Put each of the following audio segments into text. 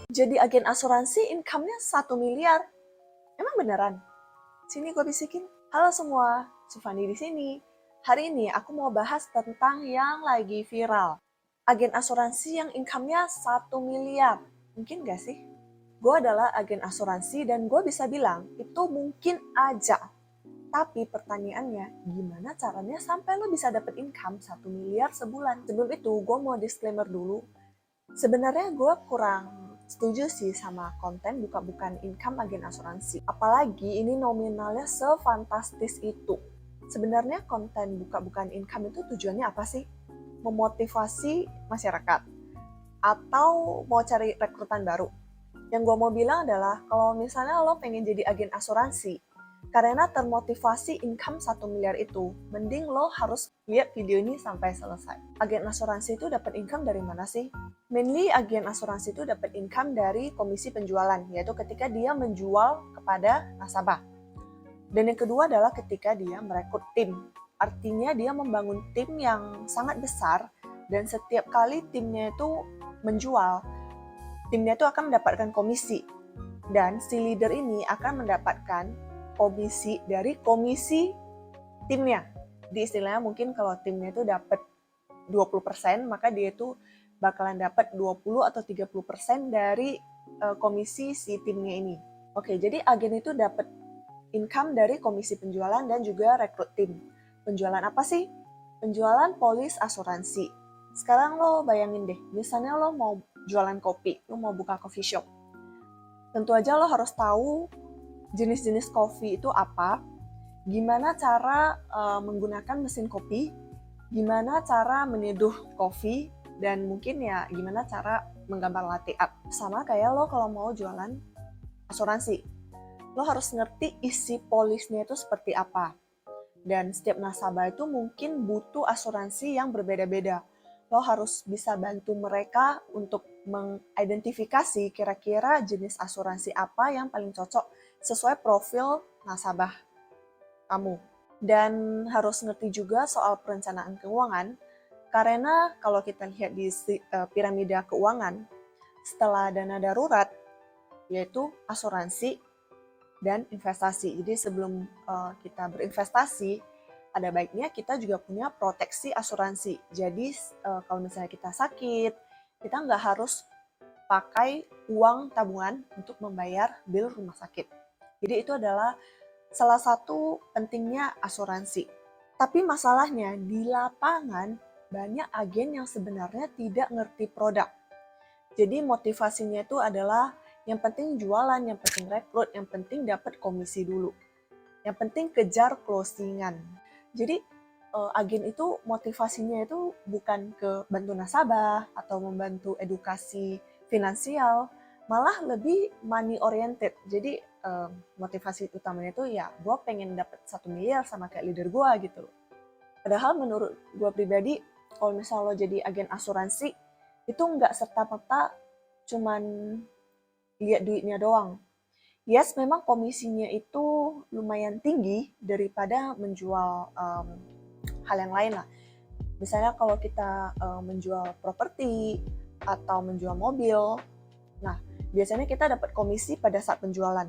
Jadi agen asuransi income-nya 1 miliar. Emang beneran? Sini gue bisikin. Halo semua, Sufani di sini. Hari ini aku mau bahas tentang yang lagi viral. Agen asuransi yang income-nya 1 miliar. Mungkin gak sih? Gue adalah agen asuransi dan gue bisa bilang itu mungkin aja. Tapi pertanyaannya, gimana caranya sampai lo bisa dapet income 1 miliar sebulan? Sebelum itu, gue mau disclaimer dulu. Sebenarnya gue kurang setuju sih sama konten buka-bukaan income agen asuransi. Apalagi ini nominalnya sefantastis itu. Sebenarnya konten buka-bukaan income itu tujuannya apa sih? Memotivasi masyarakat? Atau mau cari rekrutan baru? Yang gue mau bilang adalah, kalau misalnya lo pengen jadi agen asuransi, karena termotivasi income 1 miliar itu, mending lo harus lihat video ini sampai selesai. Agen asuransi itu dapat income dari mana sih? Mainly agen asuransi itu dapat income dari komisi penjualan, yaitu ketika dia menjual kepada nasabah. Dan yang kedua adalah ketika dia merekrut tim. Artinya dia membangun tim yang sangat besar, dan setiap kali timnya itu menjual, timnya itu akan mendapatkan komisi. Dan si leader ini akan mendapatkan komisi dari komisi timnya. Jadi istilahnya mungkin kalau timnya itu dapat 20%, maka dia itu bakalan dapat 20 atau 30% dari komisi si timnya ini. Oke, jadi agen itu dapat income dari komisi penjualan dan juga rekrut tim. Penjualan apa sih? Penjualan polis asuransi. Sekarang lo bayangin deh, misalnya lo mau jualan kopi, lo mau buka coffee shop. Tentu aja lo harus tahu jenis-jenis kopi itu apa, gimana cara menggunakan mesin kopi, gimana cara menyeduh kopi, dan mungkin ya gimana cara menggambar latte art. Sama kayak lo kalau mau jualan asuransi, lo harus ngerti isi polisnya itu seperti apa. Dan setiap nasabah itu mungkin butuh asuransi yang berbeda-beda. Lo harus bisa bantu mereka untuk mengidentifikasi kira-kira jenis asuransi apa yang paling cocok sesuai profil nasabah kamu. Dan harus ngerti juga soal perencanaan keuangan, karena kalau kita lihat di piramida keuangan, setelah dana darurat, yaitu asuransi dan investasi. Jadi sebelum kita berinvestasi, ada baiknya kita juga punya proteksi asuransi. Jadi kalau misalnya kita sakit, kita nggak harus pakai uang tabungan untuk membayar bil rumah sakit. Jadi itu adalah salah satu pentingnya asuransi. Tapi masalahnya di lapangan banyak agen yang sebenarnya tidak ngerti produk. Jadi motivasinya itu adalah yang penting jualan, yang penting rekrut, yang penting dapat komisi dulu. Yang penting kejar closingan. Jadi agen itu motivasinya itu bukan ke bantu nasabah atau membantu edukasi finansial, malah lebih money oriented. Jadi motivasi utamanya itu ya gue pengen dapat 1 miliar sama kayak leader gue gitu. Padahal menurut gue pribadi, kalau misalnya lo jadi agen asuransi, itu nggak serta-merta cuman lihat duitnya doang. Yes, memang komisinya itu lumayan tinggi daripada menjual hal yang lain lah. Misalnya kalau kita menjual properti atau menjual mobil, nah biasanya kita dapat komisi pada saat penjualan.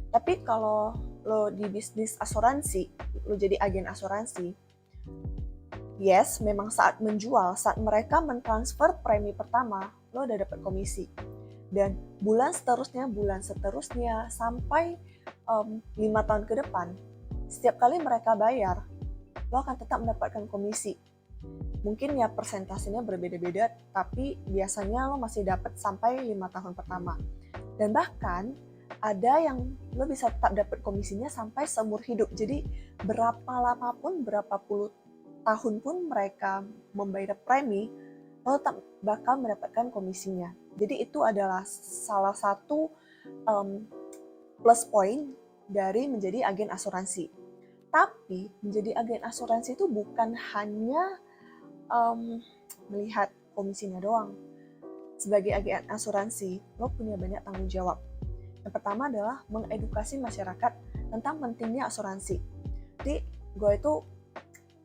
Tapi kalau lo di bisnis asuransi, lo jadi agen asuransi, yes, memang saat menjual, saat mereka mentransfer premi pertama, lo udah dapat komisi. Dan bulan seterusnya sampai 5 tahun ke depan, setiap kali mereka bayar, lo akan tetap mendapatkan komisi. Mungkin ya persentasenya berbeda-beda, tapi biasanya lo masih dapat sampai 5 tahun pertama. Dan bahkan ada yang lo bisa tetap dapat komisinya sampai seumur hidup. Jadi berapa lama pun, berapa puluh tahun pun mereka membayar premi, lo tetap bakal mendapatkan komisinya. Jadi itu adalah salah satu plus point dari menjadi agen asuransi. Tapi menjadi agen asuransi itu bukan hanya melihat komisinya doang. Sebagai agen asuransi, lo punya banyak tanggung jawab. Yang pertama adalah mengedukasi masyarakat tentang pentingnya asuransi. Jadi gue itu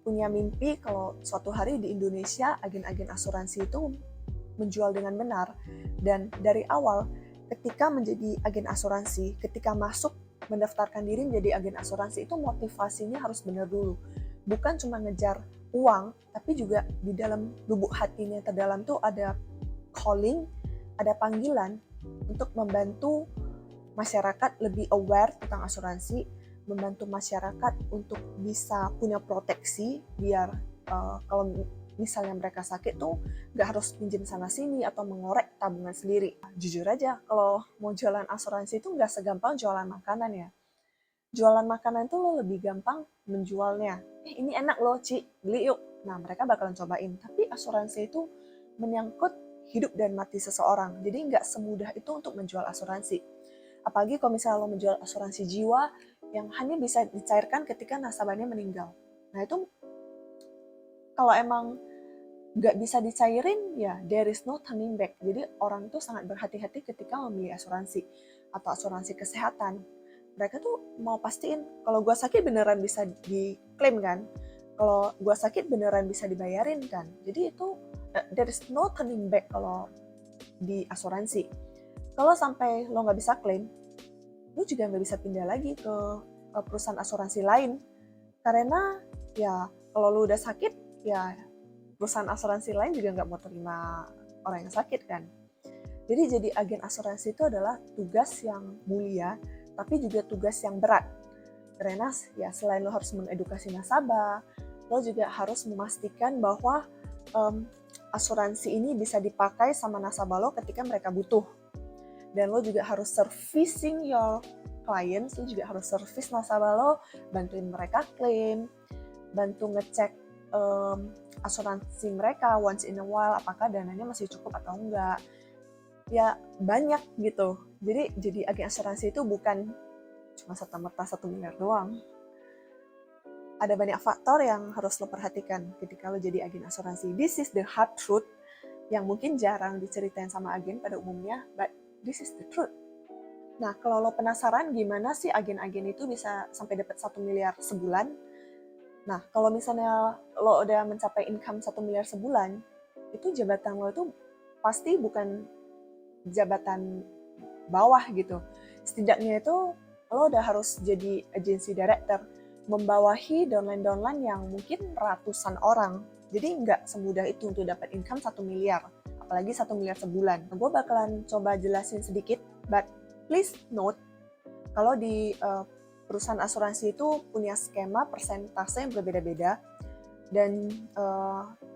punya mimpi kalau suatu hari di Indonesia agen-agen asuransi itu menjual dengan benar, dan dari awal ketika menjadi agen asuransi, ketika masuk mendaftarkan diri menjadi agen asuransi itu motivasinya harus benar dulu. Bukan cuma ngejar uang, tapi juga di dalam lubuk hatinya terdalam tuh ada calling, ada panggilan untuk membantu masyarakat lebih aware tentang asuransi, membantu masyarakat untuk bisa punya proteksi biar kalau misalnya mereka sakit tuh nggak harus pinjam sana sini atau mengorek tabungan sendiri. Jujur aja, kalau mau jualan asuransi itu nggak segampang jualan makanan ya. Jualan makanan tuh lo lebih gampang menjualnya. Ini enak loh, Ci, beli yuk. Nah, mereka bakalan cobain. Tapi asuransi itu menyangkut hidup dan mati seseorang. Jadi nggak semudah itu untuk menjual asuransi. Apalagi kalau misalnya lo menjual asuransi jiwa yang hanya bisa dicairkan ketika nasabahnya meninggal. Nah, itu kalau emang nggak bisa dicairin, ya there is no turning back. Jadi orang itu sangat berhati-hati ketika memilih asuransi atau asuransi kesehatan. Mereka tuh mau pastiin kalau gue sakit beneran bisa diklaim kan, kalau gue sakit beneran bisa dibayarin kan. Jadi itu there is no turning back kalau di asuransi. Kalau sampai lo nggak bisa klaim, lo juga nggak bisa pindah lagi ke perusahaan asuransi lain. Karena ya kalau lo udah sakit, ya perusahaan asuransi lain juga nggak mau terima orang yang sakit kan. Jadi jadi agen asuransi itu adalah tugas yang mulia, tapi juga tugas yang berat. Karena ya selain lo harus mengedukasi nasabah, lo juga harus memastikan bahwa asuransi ini bisa dipakai sama nasabah lo ketika mereka butuh. Dan lo juga harus servicing your clients, lo juga harus service nasabah lo, bantuin mereka klaim, bantu ngecek asuransi mereka once in a while, apakah dananya masih cukup atau enggak. Ya banyak gitu. Jadi agen asuransi itu bukan cuma serta-merta 1 miliar doang. Ada banyak faktor yang harus lo perhatikan ketika lo jadi agen asuransi. This is the hard truth yang mungkin jarang diceritain sama agen pada umumnya, but this is the truth. Nah, kalau lo penasaran gimana sih agen-agen itu bisa sampai dapat 1 miliar sebulan? Nah, kalau misalnya lo udah mencapai income 1 miliar sebulan, itu jabatan lo itu pasti bukan jabatan bawah gitu. Setidaknya itu lo udah harus jadi agency director, membawahi downline-downline yang mungkin ratusan orang. Jadi nggak semudah itu untuk dapat income 1 miliar, apalagi 1 miliar sebulan. Gue bakalan coba jelasin sedikit, but please note, kalau di perusahaan asuransi itu punya skema persentase yang berbeda-beda, dan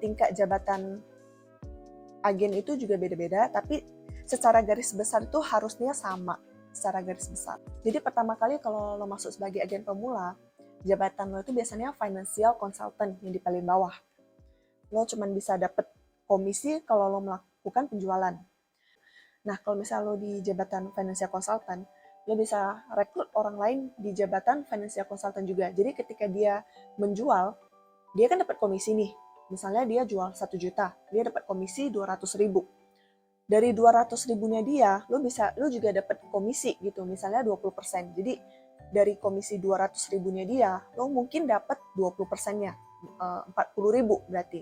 tingkat jabatan agen itu juga beda-beda, tapi secara garis besar itu harusnya sama, secara garis besar. Jadi pertama kali kalau lo masuk sebagai agen pemula, jabatan lo itu biasanya financial consultant yang di paling bawah. Lo cuma bisa dapet komisi kalau lo melakukan penjualan. Nah, kalau misalnya lo di jabatan financial consultant, lo bisa rekrut orang lain di jabatan financial consultant juga. Jadi ketika dia menjual, dia kan dapat komisi nih. Misalnya dia jual 1 juta, dia dapat komisi 200.000. Dari 200.000-nya dia, lo juga dapat komisi gitu, misalnya 20%. Jadi dari komisi 200.000-nya dia, lo mungkin dapat 20%-nya, 40.000 berarti.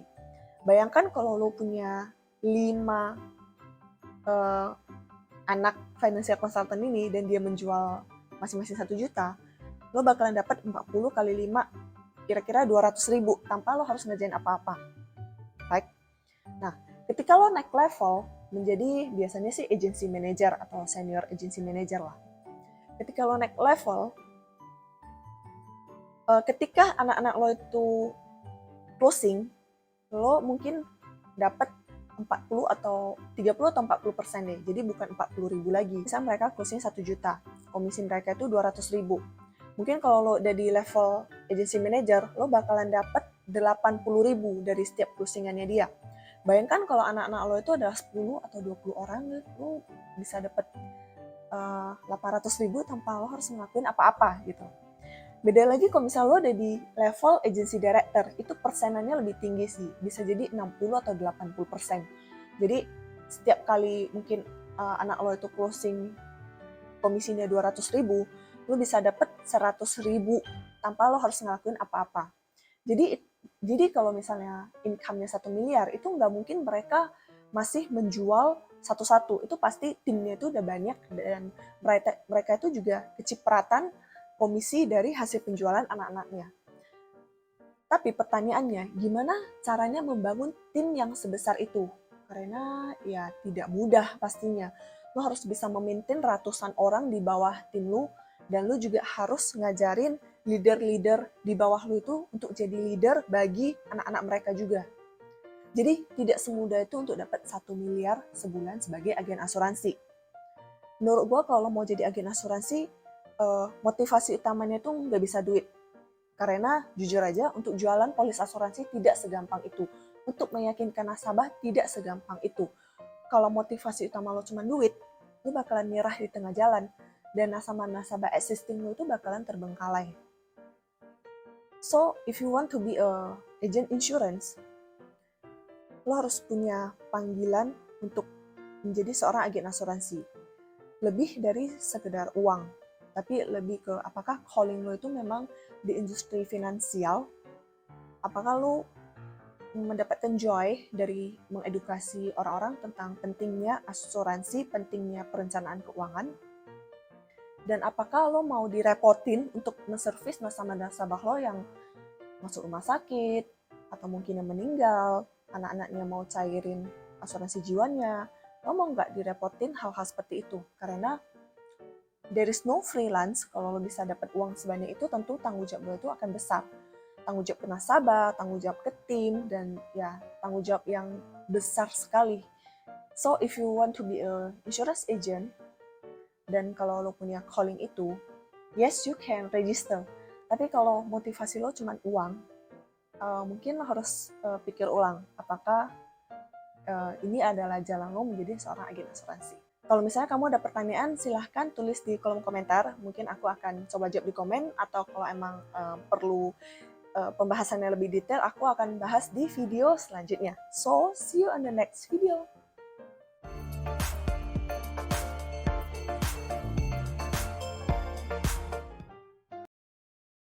Bayangkan kalau lo punya 5 anak financial consultant ini dan dia menjual masing-masing 1 juta, lo bakalan dapat 40 kali 5, kira-kira 200.000 tanpa lo harus ngerjain apa-apa. Right? Nah, ketika lo naik level menjadi biasanya sih agency manager atau senior agency manager lah. Ketika lo naik level, ketika anak-anak lo itu closing, lo mungkin dapat 40 atau 30 atau 40% deh. Jadi bukan 40.000 lagi. Misalnya mereka closing 1 juta, komisi mereka itu 200.000. Mungkin kalau lo udah di level agency manager, lo bakalan dapat 80.000 dari setiap closingannya dia. Bayangkan kalau anak-anak lo itu ada 10 atau 20 orang, lo bisa dapat 800.000 tanpa lo harus ngelakuin apa-apa gitu. Beda lagi kalau misalnya lo udah di level agency director, itu persenannya lebih tinggi sih, bisa jadi 60 atau 80%. Jadi setiap kali mungkin anak lo itu closing komisinya 200.000, lo bisa dapat 100.000 tanpa lo harus ngelakuin apa-apa. Jadi kalau misalnya income-nya 1 miliar, itu nggak mungkin mereka masih menjual satu-satu. Itu pasti timnya itu udah banyak dan mereka itu juga kecipratan komisi dari hasil penjualan anak-anaknya. Tapi pertanyaannya, gimana caranya membangun tim yang sebesar itu? Karena ya tidak mudah pastinya. Lo harus bisa memaintain ratusan orang di bawah tim lo, dan lo juga harus ngajarin leader-leader di bawah lo itu untuk jadi leader bagi anak-anak mereka juga. Jadi tidak semudah itu untuk dapat 1 miliar sebulan sebagai agen asuransi. Menurut gue kalau mau jadi agen asuransi, motivasi utamanya itu nggak bisa duit. Karena jujur aja untuk jualan polis asuransi tidak segampang itu. Untuk meyakinkan nasabah tidak segampang itu. Kalau motivasi utama lo cuma duit, lo bakalan nyerah di tengah jalan. Dan nasabah-nasabah existing lo itu bakalan terbengkalai. So, if you want to be a agent insurance, lo harus punya panggilan untuk menjadi seorang agen asuransi. Lebih dari sekedar uang, tapi lebih ke apakah calling lo itu memang di industri finansial, apakah lo mendapatkan joy dari mengedukasi orang-orang tentang pentingnya asuransi, pentingnya perencanaan keuangan, dan apakah lo mau direpotin untuk nge-service nasabah-nasabah lo yang masuk rumah sakit, atau mungkin yang meninggal, anak-anaknya mau cairin asuransi jiwanya, lo mau nggak direpotin hal-hal seperti itu? Karena there is no freelance. Kalau lo bisa dapat uang sebanyak itu, tentu tanggung jawab lo itu akan besar. Tanggung jawab ke nasabah, tanggung jawab ke tim, dan ya tanggung jawab yang besar sekali. So if you want to be a insurance agent, dan kalau lo punya calling itu, yes you can register. Tapi kalau motivasi lo cuma uang, mungkin lo harus pikir ulang apakah ini adalah jalan lo menjadi seorang agen asuransi. Kalau misalnya kamu ada pertanyaan, silahkan tulis di kolom komentar. Mungkin aku akan coba jawab di komen, atau kalau emang perlu pembahasannya lebih detail, aku akan bahas di video selanjutnya. So, see you on the next video.